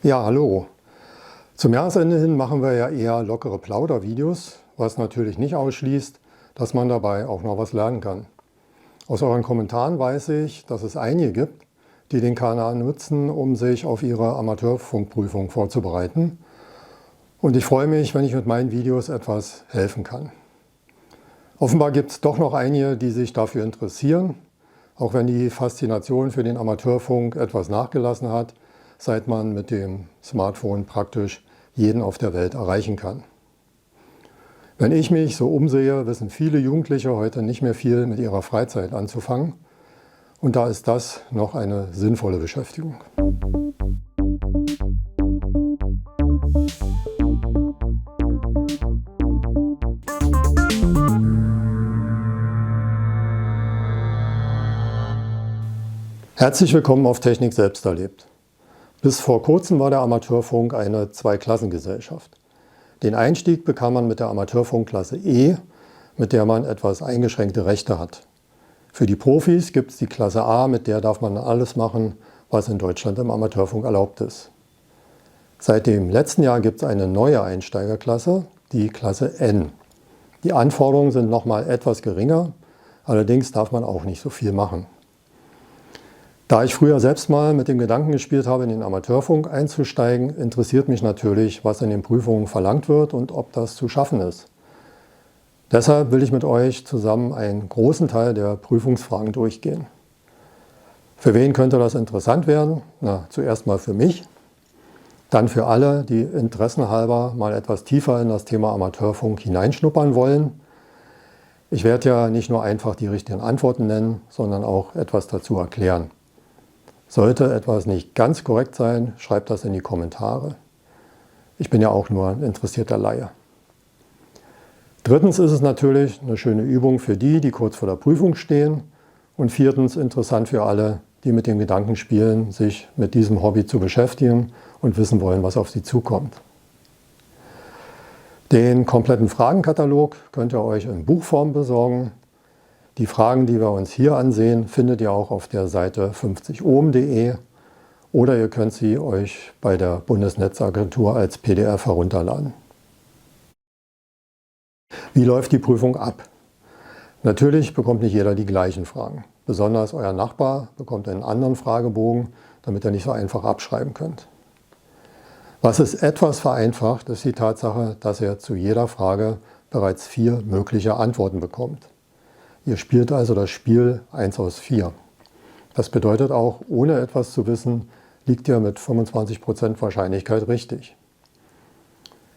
Ja, hallo. Zum Jahresende hin machen wir ja eher lockere Plaudervideos, was natürlich nicht ausschließt, dass man dabei auch noch was lernen kann. Aus euren Kommentaren weiß ich, dass es einige gibt, die den Kanal nutzen, um sich auf ihre Amateurfunkprüfung vorzubereiten. Und ich freue mich, wenn ich mit meinen Videos etwas helfen kann. Offenbar gibt es doch noch einige, die sich dafür interessieren, auch wenn die Faszination für den Amateurfunk etwas nachgelassen hat, seit man mit dem Smartphone praktisch jeden auf der Welt erreichen kann. Wenn ich mich so umsehe, wissen viele Jugendliche heute nicht mehr viel mit ihrer Freizeit anzufangen. Und da ist das noch eine sinnvolle Beschäftigung. Herzlich willkommen auf Technik selbst erlebt. Bis vor kurzem war der Amateurfunk eine Zweiklassengesellschaft. Den Einstieg bekam man mit der Amateurfunkklasse E, mit der man etwas eingeschränkte Rechte hat. Für die Profis gibt es die Klasse A, mit der darf man alles machen, was in Deutschland im Amateurfunk erlaubt ist. Seit dem letzten Jahr gibt es eine neue Einsteigerklasse, die Klasse N. Die Anforderungen sind nochmal etwas geringer, allerdings darf man auch nicht so viel machen. Da ich früher selbst mal mit dem Gedanken gespielt habe, in den Amateurfunk einzusteigen, interessiert mich natürlich, was in den Prüfungen verlangt wird und ob das zu schaffen ist. Deshalb will ich mit euch zusammen einen großen Teil der Prüfungsfragen durchgehen. Für wen könnte das interessant werden? Na, zuerst mal für mich, dann für alle, die interessenhalber mal etwas tiefer in das Thema Amateurfunk hineinschnuppern wollen. Ich werde ja nicht nur einfach die richtigen Antworten nennen, sondern auch etwas dazu erklären. Sollte etwas nicht ganz korrekt sein, schreibt das in die Kommentare. Ich bin ja auch nur ein interessierter Laie. Drittens ist es natürlich eine schöne Übung für die, die kurz vor der Prüfung stehen. Und viertens interessant für alle, die mit dem Gedanken spielen, sich mit diesem Hobby zu beschäftigen und wissen wollen, was auf sie zukommt. Den kompletten Fragenkatalog könnt ihr euch in Buchform besorgen. Die Fragen, die wir uns hier ansehen, findet ihr auch auf der Seite 50ohm.de oder ihr könnt sie euch bei der Bundesnetzagentur als PDF herunterladen. Wie läuft die Prüfung ab? Natürlich bekommt nicht jeder die gleichen Fragen. Besonders euer Nachbar bekommt einen anderen Fragebogen, damit ihr nicht so einfach abschreiben könnt. Was es etwas vereinfacht, ist die Tatsache, dass ihr zu jeder Frage bereits 4 mögliche Antworten bekommt. Ihr spielt also das Spiel 1 aus 4. Das bedeutet auch, ohne etwas zu wissen, liegt ihr mit 25% Wahrscheinlichkeit richtig.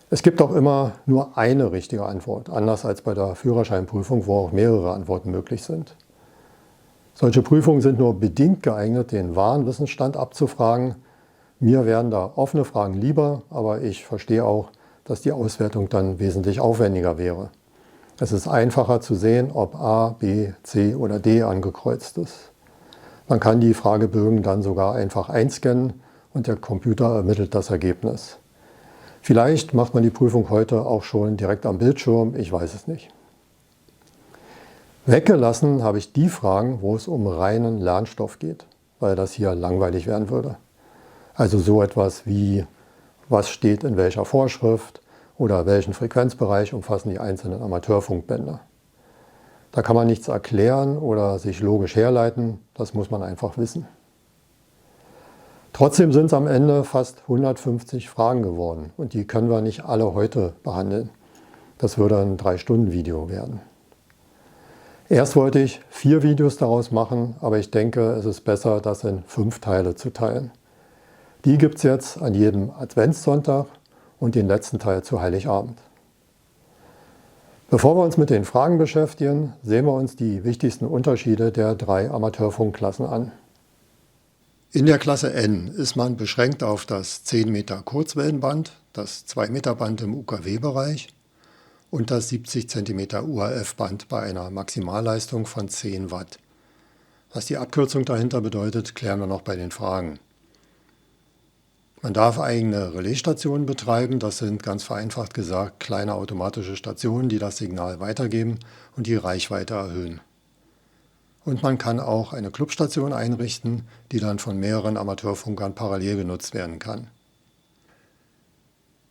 Es gibt auch immer nur eine richtige Antwort, anders als bei der Führerscheinprüfung, wo auch mehrere Antworten möglich sind. Solche Prüfungen sind nur bedingt geeignet, den wahren Wissensstand abzufragen. Mir wären da offene Fragen lieber, aber ich verstehe auch, dass die Auswertung dann wesentlich aufwendiger wäre. Es ist einfacher zu sehen, ob A, B, C oder D angekreuzt ist. Man kann die Fragebögen dann sogar einfach einscannen und der Computer ermittelt das Ergebnis. Vielleicht macht man die Prüfung heute auch schon direkt am Bildschirm, ich weiß es nicht. Weggelassen habe ich die Fragen, wo es um reinen Lernstoff geht, weil das hier langweilig werden würde. Also so etwas wie, was steht in welcher Vorschrift, oder welchen Frequenzbereich umfassen die einzelnen Amateurfunkbänder. Da kann man nichts erklären oder sich logisch herleiten, das muss man einfach wissen. Trotzdem sind es am Ende fast 150 Fragen geworden und die können wir nicht alle heute behandeln. Das würde ein 3-Stunden-Video werden. Erst wollte ich 4 Videos daraus machen, aber ich denke, es ist besser, das in 5 Teile zu teilen. Die gibt es jetzt an jedem Adventssonntag und den letzten Teil zu Heiligabend. Bevor wir uns mit den Fragen beschäftigen, sehen wir uns die wichtigsten Unterschiede der 3 Amateurfunkklassen an. In der Klasse N ist man beschränkt auf das 10 Meter Kurzwellenband, das 2 Meter Band im UKW-Bereich und das 70 cm UHF-Band bei einer Maximalleistung von 10 Watt. Was die Abkürzung dahinter bedeutet, klären wir noch bei den Fragen. Man darf eigene Relaisstationen betreiben, das sind ganz vereinfacht gesagt kleine automatische Stationen, die das Signal weitergeben und die Reichweite erhöhen. Und man kann auch eine Clubstation einrichten, die dann von mehreren Amateurfunkern parallel genutzt werden kann.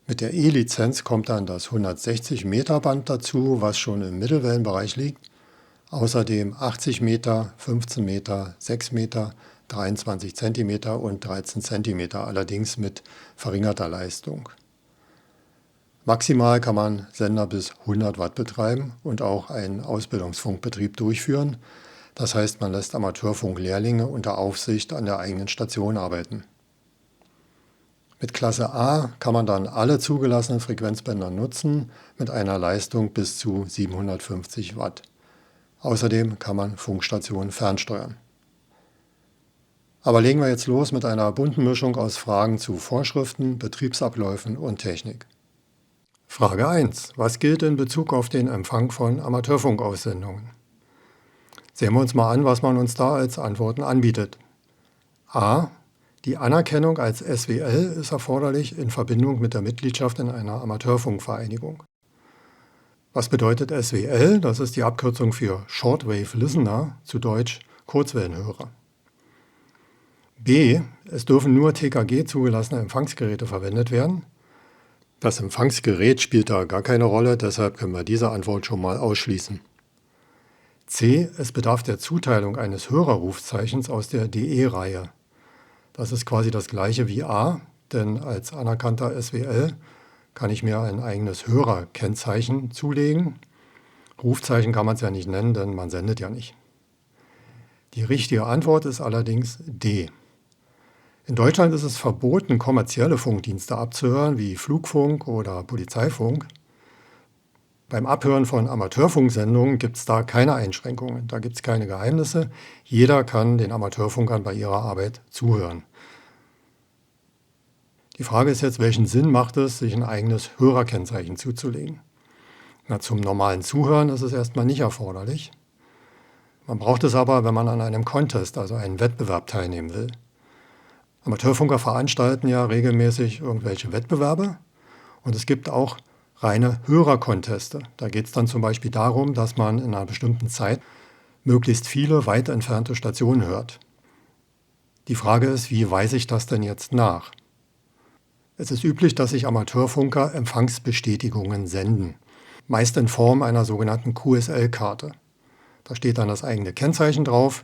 Mit der E-Lizenz kommt dann das 160 Meter Band dazu, was schon im Mittelwellenbereich liegt. Außerdem 80 Meter, 15 Meter, 6 Meter, 23 Zentimeter und 13 Zentimeter, allerdings mit verringerter Leistung. Maximal kann man Sender bis 100 Watt betreiben und auch einen Ausbildungsfunkbetrieb durchführen. Das heißt, man lässt Amateurfunklehrlinge unter Aufsicht an der eigenen Station arbeiten. Mit Klasse A kann man dann alle zugelassenen Frequenzbänder nutzen mit einer Leistung bis zu 750 Watt. Außerdem kann man Funkstationen fernsteuern. Aber legen wir jetzt los mit einer bunten Mischung aus Fragen zu Vorschriften, Betriebsabläufen und Technik. Frage 1. Was gilt in Bezug auf den Empfang von Amateurfunkaussendungen? Sehen wir uns mal an, was man uns da als Antworten anbietet. A. Die Anerkennung als SWL ist erforderlich in Verbindung mit der Mitgliedschaft in einer Amateurfunkvereinigung. Was bedeutet SWL? Das ist die Abkürzung für Shortwave Listener, zu Deutsch Kurzwellenhörer. B. Es dürfen nur TKG zugelassene Empfangsgeräte verwendet werden. Das Empfangsgerät spielt da gar keine Rolle, deshalb können wir diese Antwort schon mal ausschließen. C. Es bedarf der Zuteilung eines Hörerrufzeichens aus der DE-Reihe. Das ist quasi das gleiche wie A, denn als anerkannter SWL kann ich mir ein eigenes Hörerkennzeichen zulegen. Rufzeichen kann man es ja nicht nennen, denn man sendet ja nicht. Die richtige Antwort ist allerdings D. In Deutschland ist es verboten, kommerzielle Funkdienste abzuhören, wie Flugfunk oder Polizeifunk. Beim Abhören von Amateurfunksendungen gibt es da keine Einschränkungen, da gibt es keine Geheimnisse. Jeder kann den Amateurfunkern bei ihrer Arbeit zuhören. Die Frage ist jetzt, welchen Sinn macht es, sich ein eigenes Hörerkennzeichen zuzulegen? Zum normalen Zuhören ist es erstmal nicht erforderlich. Man braucht es aber, wenn man an einem Contest, also einem Wettbewerb, teilnehmen will. Amateurfunker veranstalten ja regelmäßig irgendwelche Wettbewerbe und es gibt auch reine Hörerconteste. Da geht es dann zum Beispiel darum, dass man in einer bestimmten Zeit möglichst viele weit entfernte Stationen hört. Die Frage ist, wie weise ich das denn jetzt nach? Es ist üblich, dass sich Amateurfunker Empfangsbestätigungen senden, meist in Form einer sogenannten QSL-Karte. Da steht dann das eigene Kennzeichen drauf,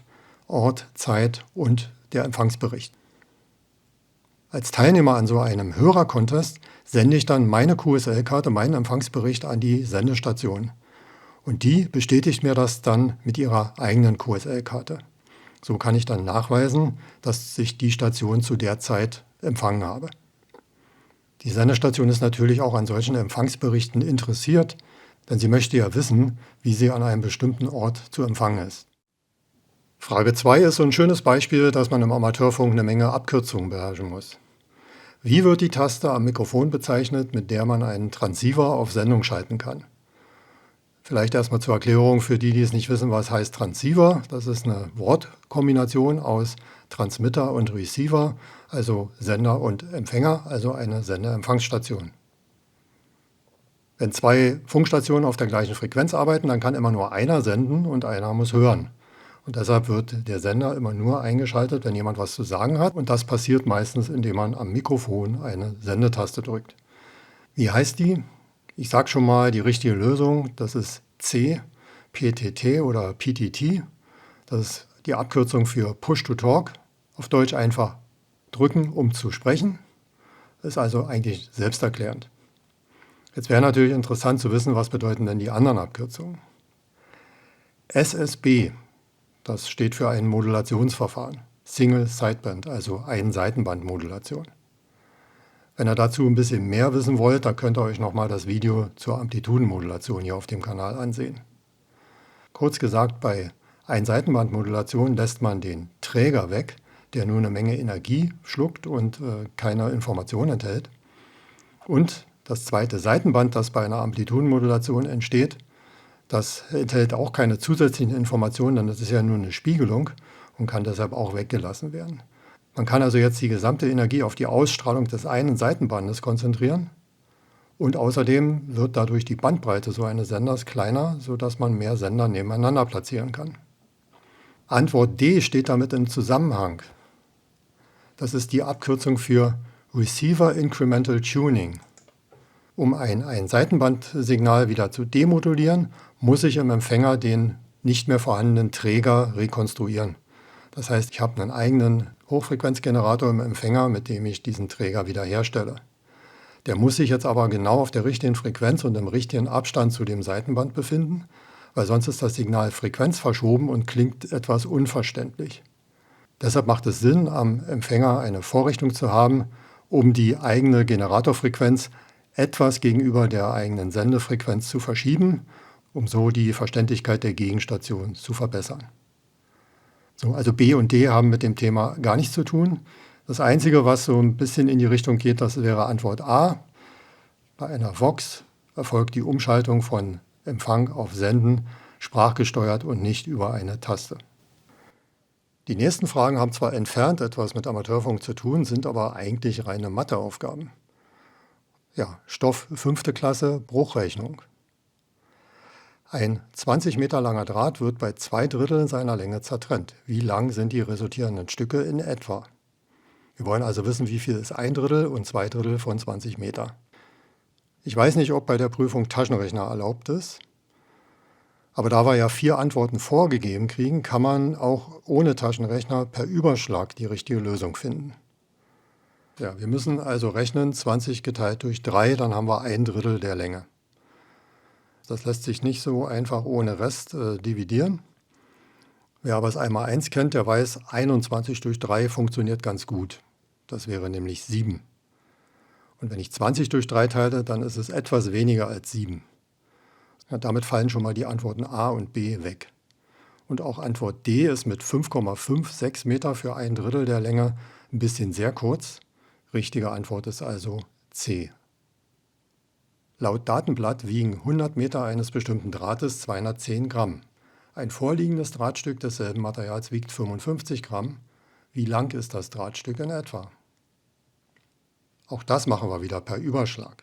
Ort, Zeit und der Empfangsbericht. Als Teilnehmer an so einem Hörercontest sende ich dann meine QSL-Karte, meinen Empfangsbericht an die Sendestation. Und die bestätigt mir das dann mit ihrer eigenen QSL-Karte. So kann ich dann nachweisen, dass ich die Station zu der Zeit empfangen habe. Die Sendestation ist natürlich auch an solchen Empfangsberichten interessiert, denn sie möchte ja wissen, wie sie an einem bestimmten Ort zu empfangen ist. Frage 2 ist so ein schönes Beispiel, dass man im Amateurfunk eine Menge Abkürzungen beherrschen muss. Wie wird die Taste am Mikrofon bezeichnet, mit der man einen Transceiver auf Sendung schalten kann? Vielleicht erstmal zur Erklärung für die, die es nicht wissen, was heißt Transceiver. Das ist eine Wortkombination aus Transmitter und Receiver, also Sender und Empfänger, also eine Sender-Empfangsstation. Wenn zwei Funkstationen auf der gleichen Frequenz arbeiten, dann kann immer nur einer senden und einer muss hören. Und deshalb wird der Sender immer nur eingeschaltet, wenn jemand was zu sagen hat. Und das passiert meistens, indem man am Mikrofon eine Sendetaste drückt. Wie heißt die? Ich sage schon mal die richtige Lösung. Das ist C, PTT oder PTT. Das ist die Abkürzung für Push to Talk. Auf Deutsch einfach drücken, um zu sprechen. Das ist also eigentlich selbsterklärend. Jetzt wäre natürlich interessant zu wissen, was bedeuten denn die anderen Abkürzungen. SSB. Das steht für ein Modulationsverfahren, Single Sideband, also Ein-Seitenband-Modulation. Wenn ihr dazu ein bisschen mehr wissen wollt, dann könnt ihr euch nochmal das Video zur Amplitudenmodulation hier auf dem Kanal ansehen. Kurz gesagt, bei Ein-Seitenband-Modulation lässt man den Träger weg, der nur eine Menge Energie schluckt und keine Information enthält. Und das zweite Seitenband, das bei einer Amplitudenmodulation entsteht, das enthält auch keine zusätzlichen Informationen, denn das ist ja nur eine Spiegelung und kann deshalb auch weggelassen werden. Man kann also jetzt die gesamte Energie auf die Ausstrahlung des einen Seitenbandes konzentrieren und außerdem wird dadurch die Bandbreite so eines Senders kleiner, sodass man mehr Sender nebeneinander platzieren kann. Antwort D steht damit im Zusammenhang. Das ist die Abkürzung für Receiver Incremental Tuning. Um ein Seitenbandsignal wieder zu demodulieren, muss ich im Empfänger den nicht mehr vorhandenen Träger rekonstruieren. Das heißt, ich habe einen eigenen Hochfrequenzgenerator im Empfänger, mit dem ich diesen Träger wiederherstelle. Der muss sich jetzt aber genau auf der richtigen Frequenz und im richtigen Abstand zu dem Seitenband befinden, weil sonst ist das Signal frequenzverschoben und klingt etwas unverständlich. Deshalb macht es Sinn, am Empfänger eine Vorrichtung zu haben, um die eigene Generatorfrequenz etwas gegenüber der eigenen Sendefrequenz zu verschieben, um so die Verständlichkeit der Gegenstation zu verbessern. So, also B und D haben mit dem Thema gar nichts zu tun. Das Einzige, was so ein bisschen in die Richtung geht, das wäre Antwort A. Bei einer VOX erfolgt die Umschaltung von Empfang auf Senden sprachgesteuert und nicht über eine Taste. Die nächsten Fragen haben zwar entfernt etwas mit Amateurfunk zu tun, sind aber eigentlich reine Matheaufgaben. Ja, Stoff 5. Klasse, Bruchrechnung. Ein 20 Meter langer Draht wird bei 2/3 seiner Länge zertrennt. Wie lang sind die resultierenden Stücke in etwa? Wir wollen also wissen, wie viel ist 1/3 und 2/3 von 20 Meter. Ich weiß nicht, ob bei der Prüfung Taschenrechner erlaubt ist, aber da wir ja 4 Antworten vorgegeben kriegen, kann man auch ohne Taschenrechner per Überschlag die richtige Lösung finden. Ja, wir müssen also rechnen, 20 geteilt durch 3, dann haben wir 1/3 der Länge. Das lässt sich nicht so einfach ohne Rest dividieren. Wer aber das Einmal-Eins kennt, der weiß, 21 durch 3 funktioniert ganz gut. Das wäre nämlich 7. Und wenn ich 20 durch 3 teile, dann ist es etwas weniger als 7. Ja, damit fallen schon mal die Antworten A und B weg. Und auch Antwort D ist mit 5,56 Meter für 1/3 der Länge ein bisschen sehr kurz. Richtige Antwort ist also C. Laut Datenblatt wiegen 100 Meter eines bestimmten Drahtes 210 Gramm. Ein vorliegendes Drahtstück desselben Materials wiegt 55 Gramm. Wie lang ist das Drahtstück in etwa? Auch das machen wir wieder per Überschlag.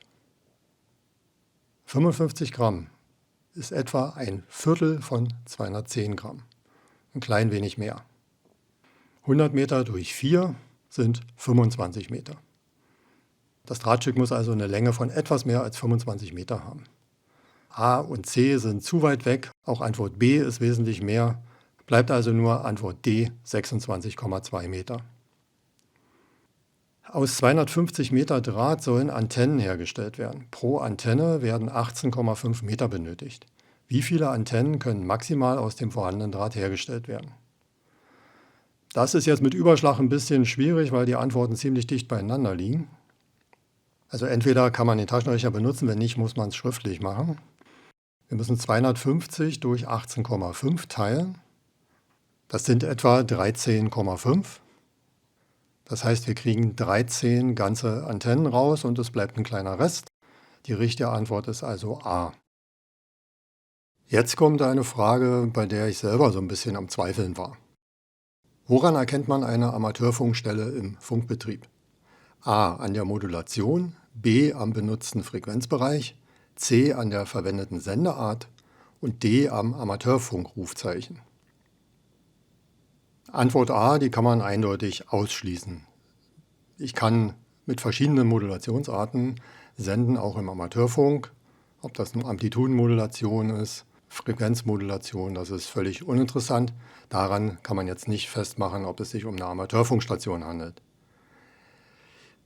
55 Gramm ist etwa 1/4 von 210 Gramm. Ein klein wenig mehr. 100 Meter durch 4 sind 25 Meter. Das Drahtstück muss also eine Länge von etwas mehr als 25 Meter haben. A und C sind zu weit weg, auch Antwort B ist wesentlich mehr, bleibt also nur Antwort D, 26,2 Meter. Aus 250 Meter Draht sollen Antennen hergestellt werden. Pro Antenne werden 18,5 Meter benötigt. Wie viele Antennen können maximal aus dem vorhandenen Draht hergestellt werden? Das ist jetzt mit Überschlag ein bisschen schwierig, weil die Antworten ziemlich dicht beieinander liegen. Also entweder kann man den Taschenrechner benutzen, wenn nicht, muss man es schriftlich machen. Wir müssen 250 durch 18,5 teilen. Das sind etwa 13,5. Das heißt, wir kriegen 13 ganze Antennen raus und es bleibt ein kleiner Rest. Die richtige Antwort ist also A. Jetzt kommt eine Frage, bei der ich selber so ein bisschen am Zweifeln war. Woran erkennt man eine Amateurfunkstelle im Funkbetrieb? A. An der Modulation, B. am benutzten Frequenzbereich, C. an der verwendeten Sendeart und D. am Amateurfunkrufzeichen. Antwort A, die kann man eindeutig ausschließen. Ich kann mit verschiedenen Modulationsarten senden, auch im Amateurfunk. Ob das eine Amplitudenmodulation ist, Frequenzmodulation, das ist völlig uninteressant. Daran kann man jetzt nicht festmachen, ob es sich um eine Amateurfunkstation handelt.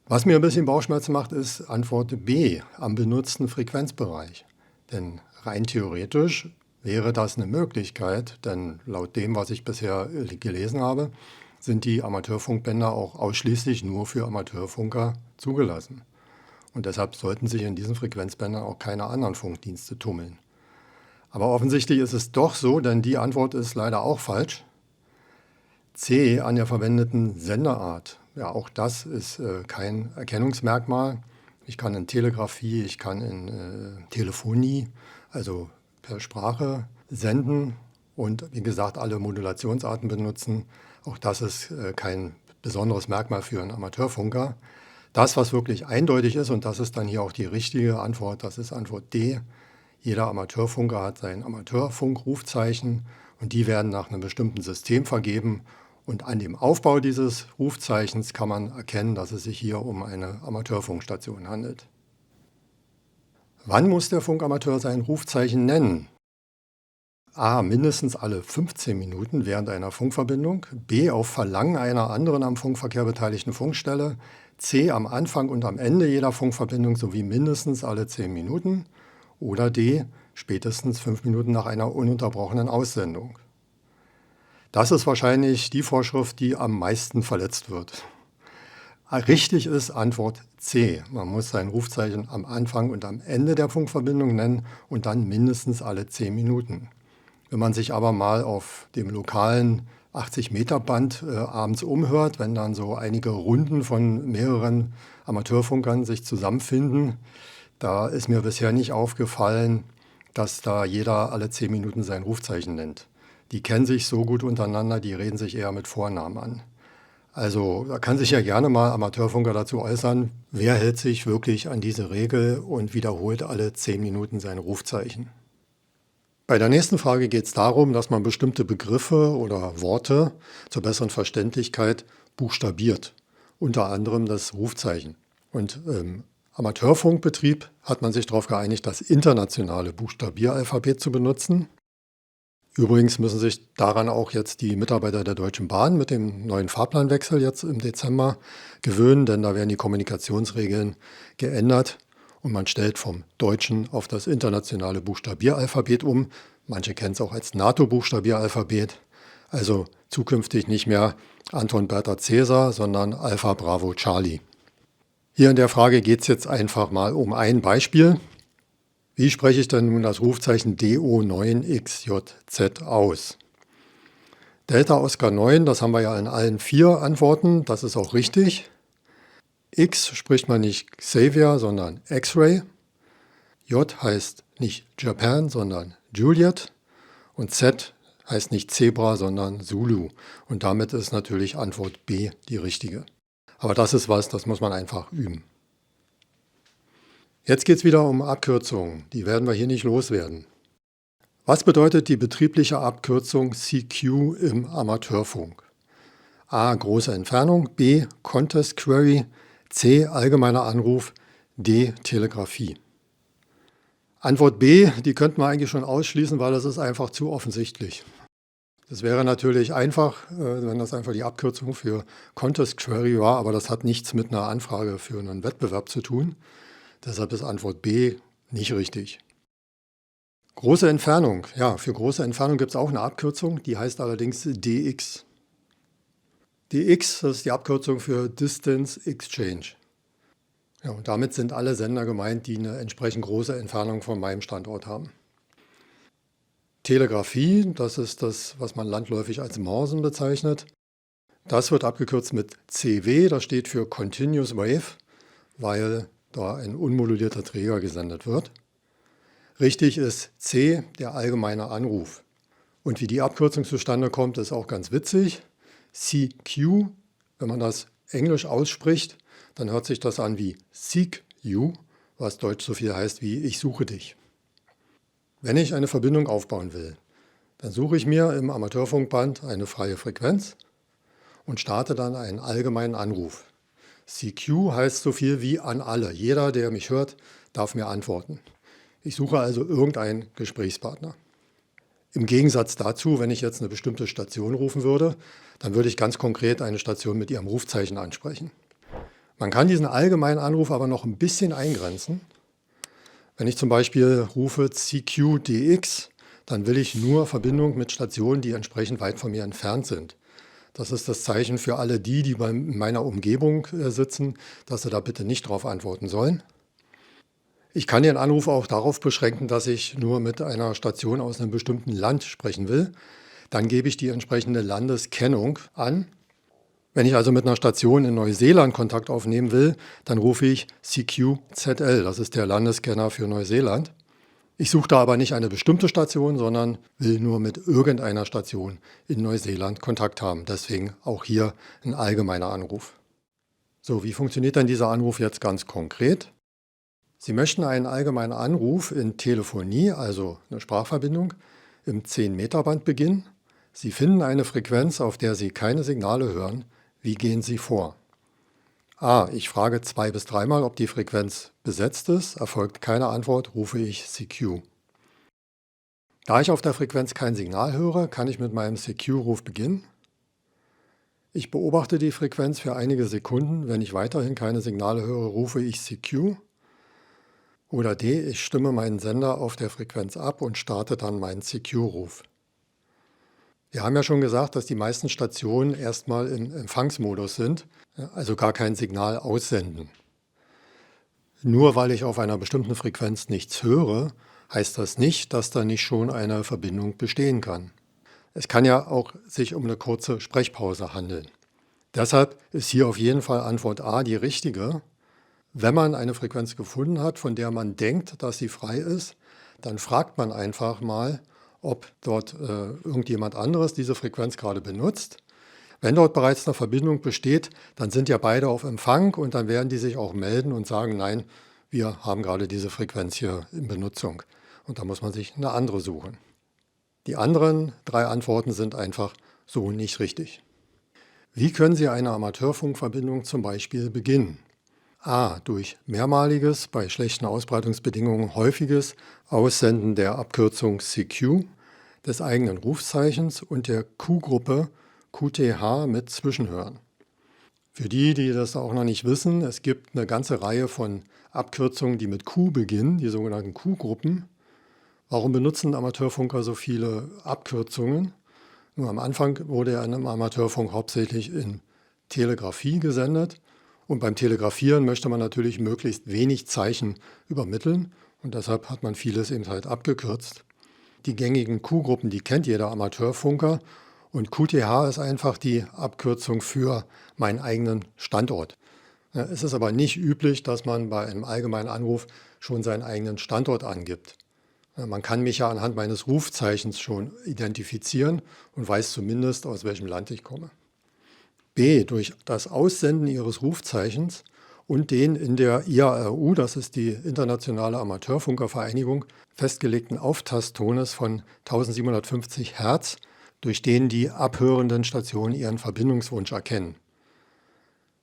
Was mir ein bisschen Bauchschmerzen macht, ist Antwort B, am benutzten Frequenzbereich. Denn rein theoretisch wäre das eine Möglichkeit, denn laut dem, was ich bisher gelesen habe, sind die Amateurfunkbänder auch ausschließlich nur für Amateurfunker zugelassen. Und deshalb sollten sich in diesen Frequenzbändern auch keine anderen Funkdienste tummeln. Aber offensichtlich ist es doch so, denn die Antwort ist leider auch falsch. C, an der verwendeten Sendeart. Ja, auch das ist kein Erkennungsmerkmal. Ich kann in Telegrafie, ich kann in Telefonie, also per Sprache senden und wie gesagt alle Modulationsarten benutzen. Auch das ist kein besonderes Merkmal für einen Amateurfunker. Das, was wirklich eindeutig ist, und das ist dann hier auch die richtige Antwort, das ist Antwort D. Jeder Amateurfunker hat sein Amateurfunkrufzeichen und die werden nach einem bestimmten System vergeben. Und an dem Aufbau dieses Rufzeichens kann man erkennen, dass es sich hier um eine Amateurfunkstation handelt. Wann muss der Funkamateur sein Rufzeichen nennen? A. Mindestens alle 15 Minuten während einer Funkverbindung. B. Auf Verlangen einer anderen am Funkverkehr beteiligten Funkstelle. C. Am Anfang und am Ende jeder Funkverbindung sowie mindestens alle 10 Minuten. Oder D. Spätestens 5 Minuten nach einer ununterbrochenen Aussendung. Das ist wahrscheinlich die Vorschrift, die am meisten verletzt wird. Richtig ist Antwort C. Man muss sein Rufzeichen am Anfang und am Ende der Funkverbindung nennen und dann mindestens alle 10 Minuten. Wenn man sich aber mal auf dem lokalen 80-Meter-Band abends umhört, wenn dann so einige Runden von mehreren Amateurfunkern sich zusammenfinden, da ist mir bisher nicht aufgefallen, dass da jeder alle 10 Minuten sein Rufzeichen nennt. Die kennen sich so gut untereinander, die reden sich eher mit Vornamen an. Also da kann sich ja gerne mal Amateurfunker dazu äußern, wer hält sich wirklich an diese Regel und wiederholt alle 10 Minuten sein Rufzeichen. Bei der nächsten Frage geht es darum, dass man bestimmte Begriffe oder Worte zur besseren Verständlichkeit buchstabiert, unter anderem das Rufzeichen. Und im Amateurfunkbetrieb hat man sich darauf geeinigt, das internationale Buchstabieralphabet zu benutzen. Übrigens müssen sich daran auch jetzt die Mitarbeiter der Deutschen Bahn mit dem neuen Fahrplanwechsel jetzt im Dezember gewöhnen, denn da werden die Kommunikationsregeln geändert. Und man stellt vom deutschen auf das internationale Buchstabieralphabet um. Manche kennen es auch als NATO-Buchstabieralphabet. Also zukünftig nicht mehr Anton Bertha Cäsar, sondern Alpha Bravo Charlie. Hier in der Frage geht es jetzt einfach mal um ein Beispiel. Wie spreche ich denn nun das Rufzeichen DO9XJZ aus? Delta Oscar 9, das haben wir ja in allen 4 Antworten, das ist auch richtig. X spricht man nicht Xavier, sondern X-Ray. J heißt nicht Japan, sondern Juliet. Und Z heißt nicht Zebra, sondern Zulu. Und damit ist natürlich Antwort B die richtige. Aber das ist was, das muss man einfach üben. Jetzt geht es wieder um Abkürzungen. Die werden wir hier nicht loswerden. Was bedeutet die betriebliche Abkürzung CQ im Amateurfunk? A. Große Entfernung. B. Contest Query. C. Allgemeiner Anruf. D. Telegrafie. Antwort B, die könnten wir eigentlich schon ausschließen, weil das ist einfach zu offensichtlich. Das wäre natürlich einfach, wenn das einfach die Abkürzung für Contest Query war, aber das hat nichts mit einer Anfrage für einen Wettbewerb zu tun. Deshalb ist Antwort B nicht richtig. Große Entfernung. Ja, für große Entfernung gibt es auch eine Abkürzung, die heißt allerdings DX. DX, das ist die Abkürzung für Distance Exchange. Ja, und damit sind alle Sender gemeint, die eine entsprechend große Entfernung von meinem Standort haben. Telegrafie, das ist das, was man landläufig als Morsen bezeichnet. Das wird abgekürzt mit CW, das steht für Continuous Wave, weil da ein unmodulierter Träger gesendet wird. Richtig ist C, der allgemeine Anruf. Und wie die Abkürzung zustande kommt, ist auch ganz witzig. CQ, wenn man das Englisch ausspricht, dann hört sich das an wie Seek You, was deutsch so viel heißt wie ich suche dich. Wenn ich eine Verbindung aufbauen will, dann suche ich mir im Amateurfunkband eine freie Frequenz und starte dann einen allgemeinen Anruf. CQ heißt so viel wie an alle. Jeder, der mich hört, darf mir antworten. Ich suche also irgendeinen Gesprächspartner. Im Gegensatz dazu, wenn ich jetzt eine bestimmte Station rufen würde, dann würde ich ganz konkret eine Station mit ihrem Rufzeichen ansprechen. Man kann diesen allgemeinen Anruf aber noch ein bisschen eingrenzen. Wenn ich zum Beispiel rufe CQDX, dann will ich nur Verbindung mit Stationen, die entsprechend weit von mir entfernt sind. Das ist das Zeichen für alle die in meiner Umgebung sitzen, dass sie da bitte nicht drauf antworten sollen. Ich kann den Anruf auch darauf beschränken, dass ich nur mit einer Station aus einem bestimmten Land sprechen will. Dann gebe ich die entsprechende Landeskennung an. Wenn ich also mit einer Station in Neuseeland Kontakt aufnehmen will, dann rufe ich CQZL, das ist der Landeskenner für Neuseeland. Ich suche da aber nicht eine bestimmte Station, sondern will nur mit irgendeiner Station in Neuseeland Kontakt haben. Deswegen auch hier ein allgemeiner Anruf. So, wie funktioniert denn dieser Anruf jetzt ganz konkret? Sie möchten einen allgemeinen Anruf in Telefonie, also eine Sprachverbindung, im 10-Meter-Band beginnen. Sie finden eine Frequenz, auf der Sie keine Signale hören. Wie gehen Sie vor? A. Ich frage 2- bis 3-mal, ob die Frequenz besetzt ist. Erfolgt keine Antwort, rufe ich CQ. Da ich auf der Frequenz kein Signal höre, kann ich mit meinem CQ-Ruf beginnen. Ich beobachte die Frequenz für einige Sekunden. Wenn ich weiterhin keine Signale höre, rufe ich CQ. Oder D. Ich stimme meinen Sender auf der Frequenz ab und starte dann meinen CQ-Ruf. Wir haben ja schon gesagt, dass die meisten Stationen erstmal im Empfangsmodus sind, also gar kein Signal aussenden. Nur weil ich auf einer bestimmten Frequenz nichts höre, heißt das nicht, dass da nicht schon eine Verbindung bestehen kann. Es kann ja auch sich um eine kurze Sprechpause handeln. Deshalb ist hier auf jeden Fall Antwort A die richtige. Wenn man eine Frequenz gefunden hat, von der man denkt, dass sie frei ist, dann fragt man einfach mal, ob dort irgendjemand anderes diese Frequenz gerade benutzt. Wenn dort bereits eine Verbindung besteht, dann sind ja beide auf Empfang und dann werden die sich auch melden und sagen, nein, wir haben gerade diese Frequenz hier in Benutzung. Und da muss man sich eine andere suchen. Die anderen 3 Antworten sind einfach so nicht richtig. Wie können Sie eine Amateurfunkverbindung zum Beispiel beginnen? A. Durch mehrmaliges, bei schlechten Ausbreitungsbedingungen häufiges Aussenden der Abkürzung CQ, des eigenen Rufzeichens und der Q-Gruppe QTH mit Zwischenhören. Für die, die das auch noch nicht wissen, es gibt eine ganze Reihe von Abkürzungen, die mit Q beginnen, die sogenannten Q-Gruppen. Warum benutzen Amateurfunker so viele Abkürzungen? Nur am Anfang wurde ja im Amateurfunk hauptsächlich in Telegrafie gesendet. Und beim Telegrafieren möchte man natürlich möglichst wenig Zeichen übermitteln. Und deshalb hat man vieles eben halt abgekürzt. Die gängigen Q-Gruppen, die kennt jeder Amateurfunker. Und QTH ist einfach die Abkürzung für meinen eigenen Standort. Ja, es ist aber nicht üblich, dass man bei einem allgemeinen Anruf schon seinen eigenen Standort angibt. Man kann mich ja anhand meines Rufzeichens schon identifizieren und weiß zumindest, aus welchem Land ich komme. B. Durch das Aussenden Ihres Rufzeichens und den in der IARU, das ist die Internationale Amateurfunkervereinigung, festgelegten Aufasttones von 1750 Hertz, durch den die abhörenden Stationen ihren Verbindungswunsch erkennen.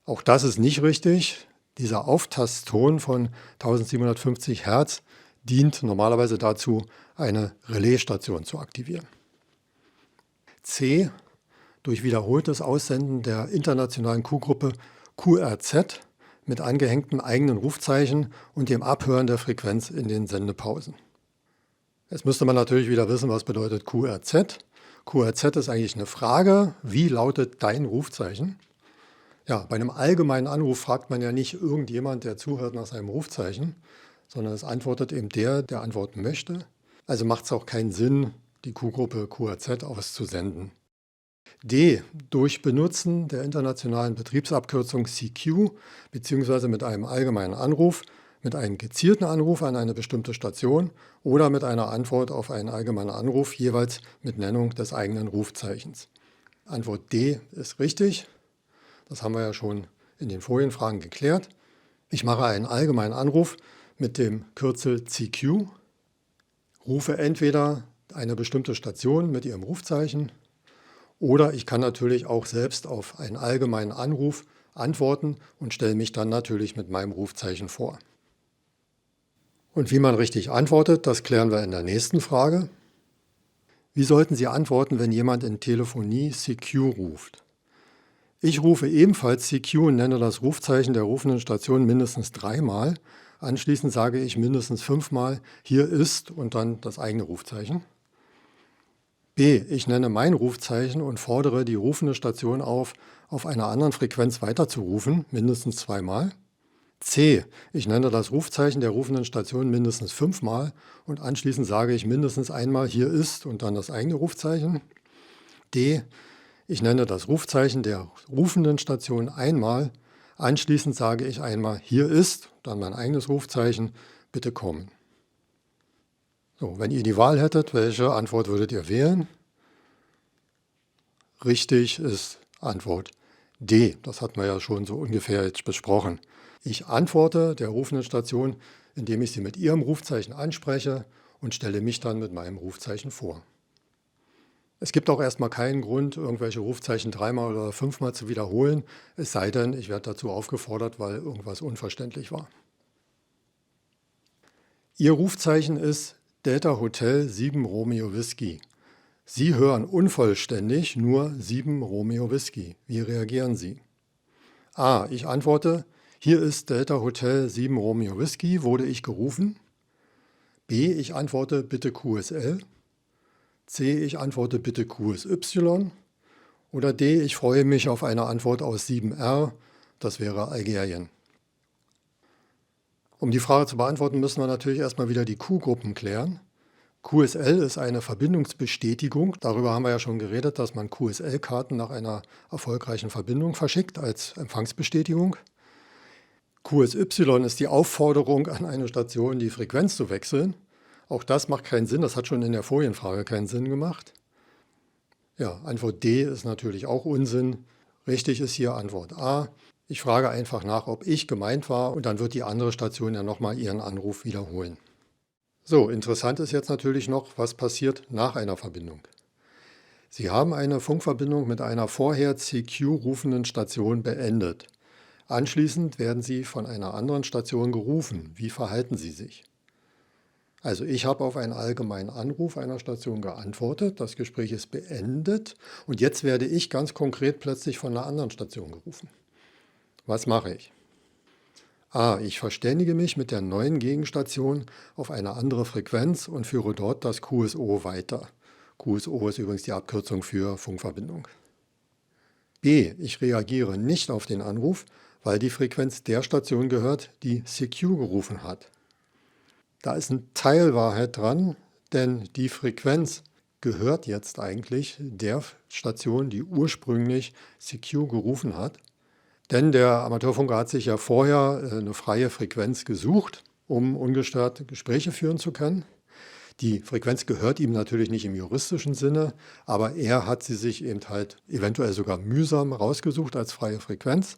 Auch das ist nicht richtig. Dieser Aufastton von 1750 Hertz dient normalerweise dazu, eine Relaisstation zu aktivieren. C. Durch wiederholtes Aussenden der internationalen Q-Gruppe QRZ mit angehängtem eigenen Rufzeichen und dem Abhören der Frequenz in den Sendepausen. Jetzt müsste man natürlich wieder wissen, was bedeutet QRZ. QRZ ist eigentlich eine Frage, wie lautet dein Rufzeichen? Ja, bei einem allgemeinen Anruf fragt man ja nicht irgendjemand, der zuhört, nach seinem Rufzeichen, sondern es antwortet eben der antworten möchte. Also macht es auch keinen Sinn, die Q-Gruppe QRZ auszusenden. D. Durch Benutzen der internationalen Betriebsabkürzung CQ bzw. mit einem allgemeinen Anruf, mit einem gezielten Anruf an eine bestimmte Station oder mit einer Antwort auf einen allgemeinen Anruf, jeweils mit Nennung des eigenen Rufzeichens. Antwort D ist richtig. Das haben wir ja schon in den Folienfragen geklärt. Ich mache einen allgemeinen Anruf mit dem Kürzel CQ, rufe entweder eine bestimmte Station mit ihrem Rufzeichen oder ich kann natürlich auch selbst auf einen allgemeinen Anruf antworten und stelle mich dann natürlich mit meinem Rufzeichen vor. Und wie man richtig antwortet, das klären wir in der nächsten Frage. Wie sollten Sie antworten, wenn jemand in Telefonie CQ ruft? Ich rufe ebenfalls CQ und nenne das Rufzeichen der rufenden Station mindestens 3-mal. Anschließend sage ich mindestens 5-mal, hier ist und dann das eigene Rufzeichen. B. Ich nenne mein Rufzeichen und fordere die rufende Station auf einer anderen Frequenz weiterzurufen, mindestens 2-mal. C. Ich nenne das Rufzeichen der rufenden Station mindestens 5-mal und anschließend sage ich mindestens einmal, hier ist und dann das eigene Rufzeichen. D. Ich nenne das Rufzeichen der rufenden Station 1-mal, anschließend sage ich einmal, hier ist, dann mein eigenes Rufzeichen, bitte kommen. So, wenn ihr die Wahl hättet, welche Antwort würdet ihr wählen? Richtig ist Antwort D. Das hatten wir ja schon so ungefähr jetzt besprochen. Ich antworte der rufenden Station, indem ich sie mit ihrem Rufzeichen anspreche und stelle mich dann mit meinem Rufzeichen vor. Es gibt auch erstmal keinen Grund, irgendwelche Rufzeichen dreimal oder fünfmal zu wiederholen, es sei denn, ich werde dazu aufgefordert, weil irgendwas unverständlich war. Ihr Rufzeichen ist Delta Hotel 7 Romeo Whisky. Sie hören unvollständig nur 7 Romeo Whisky. Wie reagieren Sie? A. Ich antworte, hier ist Delta Hotel 7 Romeo Whisky, wurde ich gerufen? B. Ich antworte, bitte QSL. C. Ich antworte, bitte QSY. Oder D. Ich freue mich auf eine Antwort aus 7R, das wäre Algerien. Um die Frage zu beantworten, müssen wir natürlich erstmal wieder die Q-Gruppen klären. QSL ist eine Verbindungsbestätigung. Darüber haben wir ja schon geredet, dass man QSL-Karten nach einer erfolgreichen Verbindung verschickt als Empfangsbestätigung. QSY ist die Aufforderung an eine Station, die Frequenz zu wechseln. Auch das macht keinen Sinn, das hat schon in der Folienfrage keinen Sinn gemacht. Ja, Antwort D ist natürlich auch Unsinn. Richtig ist hier Antwort A. Ich frage einfach nach, ob ich gemeint war und dann wird die andere Station ja nochmal ihren Anruf wiederholen. So, interessant ist jetzt natürlich noch, was passiert nach einer Verbindung. Sie haben eine Funkverbindung mit einer vorher CQ rufenden Station beendet. Anschließend werden Sie von einer anderen Station gerufen. Wie verhalten Sie sich? Also ich habe auf einen allgemeinen Anruf einer Station geantwortet, das Gespräch ist beendet und jetzt werde ich ganz konkret plötzlich von einer anderen Station gerufen. Was mache ich? A. Ich verständige mich mit der neuen Gegenstation auf eine andere Frequenz und führe dort das QSO weiter. QSO ist übrigens die Abkürzung für Funkverbindung. B. Ich reagiere nicht auf den Anruf, weil die Frequenz der Station gehört, die CQ gerufen hat. Da ist ein Teil Wahrheit dran, denn die Frequenz gehört jetzt eigentlich der Station, die ursprünglich CQ gerufen hat. Denn der Amateurfunker hat sich ja vorher eine freie Frequenz gesucht, um ungestört Gespräche führen zu können. Die Frequenz gehört ihm natürlich nicht im juristischen Sinne, aber er hat sie sich eben halt eventuell sogar mühsam rausgesucht als freie Frequenz.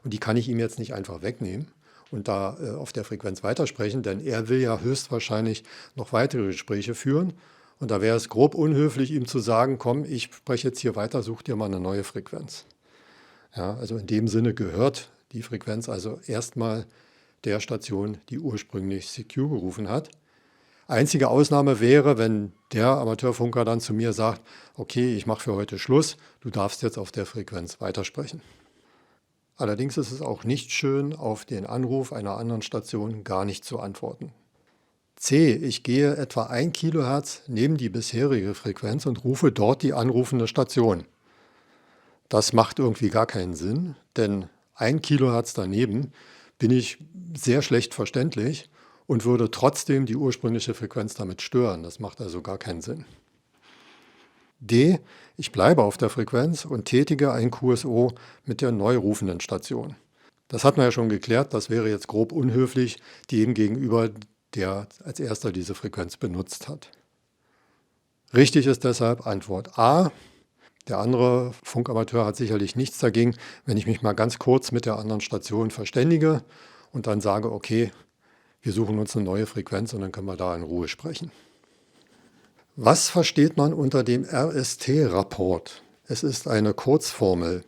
Und die kann ich ihm jetzt nicht einfach wegnehmen und da auf der Frequenz weitersprechen, denn er will ja höchstwahrscheinlich noch weitere Gespräche führen. Und da wäre es grob unhöflich, ihm zu sagen, komm, ich spreche jetzt hier weiter, such dir mal eine neue Frequenz. Ja, also in dem Sinne gehört die Frequenz also erstmal der Station, die ursprünglich CQ gerufen hat. Einzige Ausnahme wäre, wenn der Amateurfunker dann zu mir sagt, okay, ich mache für heute Schluss, du darfst jetzt auf der Frequenz weitersprechen. Allerdings ist es auch nicht schön, auf den Anruf einer anderen Station gar nicht zu antworten. C. Ich gehe etwa 1 Kilohertz neben die bisherige Frequenz und rufe dort die anrufende Station. Das macht irgendwie gar keinen Sinn, denn 1 Kilohertz daneben bin ich sehr schlecht verständlich und würde trotzdem die ursprüngliche Frequenz damit stören. Das macht also gar keinen Sinn. D. Ich bleibe auf der Frequenz und tätige ein QSO mit der neu rufenden Station. Das hat man ja schon geklärt, das wäre jetzt grob unhöflich dem gegenüber, der als erster diese Frequenz benutzt hat. Richtig ist deshalb Antwort A. Der andere Funkamateur hat sicherlich nichts dagegen, wenn ich mich mal ganz kurz mit der anderen Station verständige und dann sage, okay, wir suchen uns eine neue Frequenz und dann können wir da in Ruhe sprechen. Was versteht man unter dem RST-Rapport? Es ist eine Kurzformel.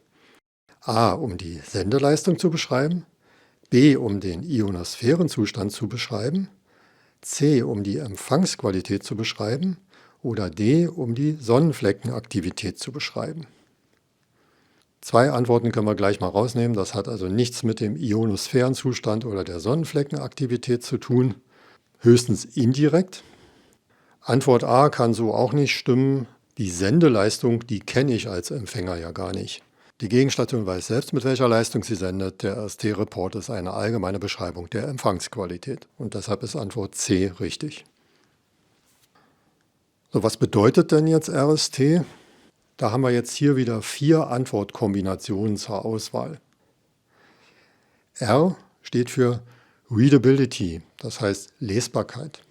A, um die Sendeleistung zu beschreiben, B, um den Ionosphärenzustand zu beschreiben, C, um die Empfangsqualität zu beschreiben oder D, um die Sonnenfleckenaktivität zu beschreiben. 2 Antworten können wir gleich mal rausnehmen. Das hat also nichts mit dem Ionosphärenzustand oder der Sonnenfleckenaktivität zu tun, höchstens indirekt. Antwort A kann so auch nicht stimmen. Die Sendeleistung, die kenne ich als Empfänger ja gar nicht. Die Gegenstation weiß selbst, mit welcher Leistung sie sendet. Der RST-Report ist eine allgemeine Beschreibung der Empfangsqualität. Und deshalb ist Antwort C richtig. So, was bedeutet denn jetzt RST? Da haben wir jetzt hier wieder 4 Antwortkombinationen zur Auswahl. R steht für Readability, das heißt Lesbarkeit.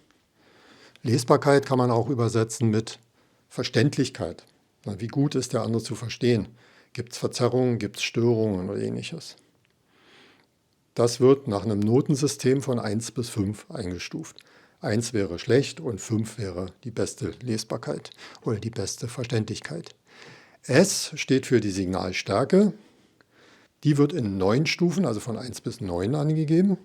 Lesbarkeit kann man auch übersetzen mit Verständlichkeit. Wie gut ist der andere zu verstehen? Gibt es Verzerrungen, gibt es Störungen oder ähnliches? Das wird nach einem Notensystem von 1 bis 5 eingestuft. 1 wäre schlecht und 5 wäre die beste Lesbarkeit oder die beste Verständlichkeit. S steht für die Signalstärke. Die wird in 9 Stufen, also von 1 bis 9 angegeben.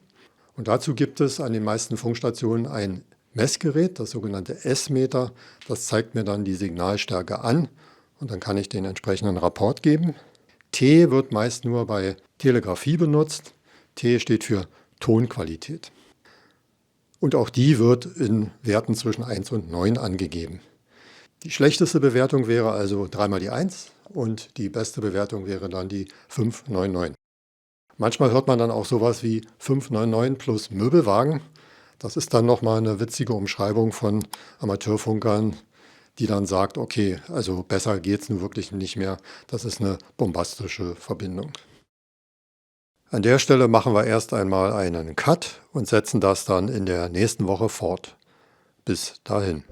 Und dazu gibt es an den meisten Funkstationen ein Messgerät, das sogenannte S-Meter. Das zeigt mir dann die Signalstärke an und dann kann ich den entsprechenden Rapport geben. T wird meist nur bei Telegrafie benutzt. T steht für Tonqualität. Und auch die wird in Werten zwischen 1 und 9 angegeben. Die schlechteste Bewertung wäre also 3 mal die 1 und die beste Bewertung wäre dann die 599. Manchmal hört man dann auch sowas wie 599 plus Möbelwagen. Das ist dann nochmal eine witzige Umschreibung von Amateurfunkern, die dann sagt, okay, also besser geht's nun wirklich nicht mehr. Das ist eine bombastische Verbindung. An der Stelle machen wir erst einmal einen Cut und setzen das dann in der nächsten Woche fort. Bis dahin.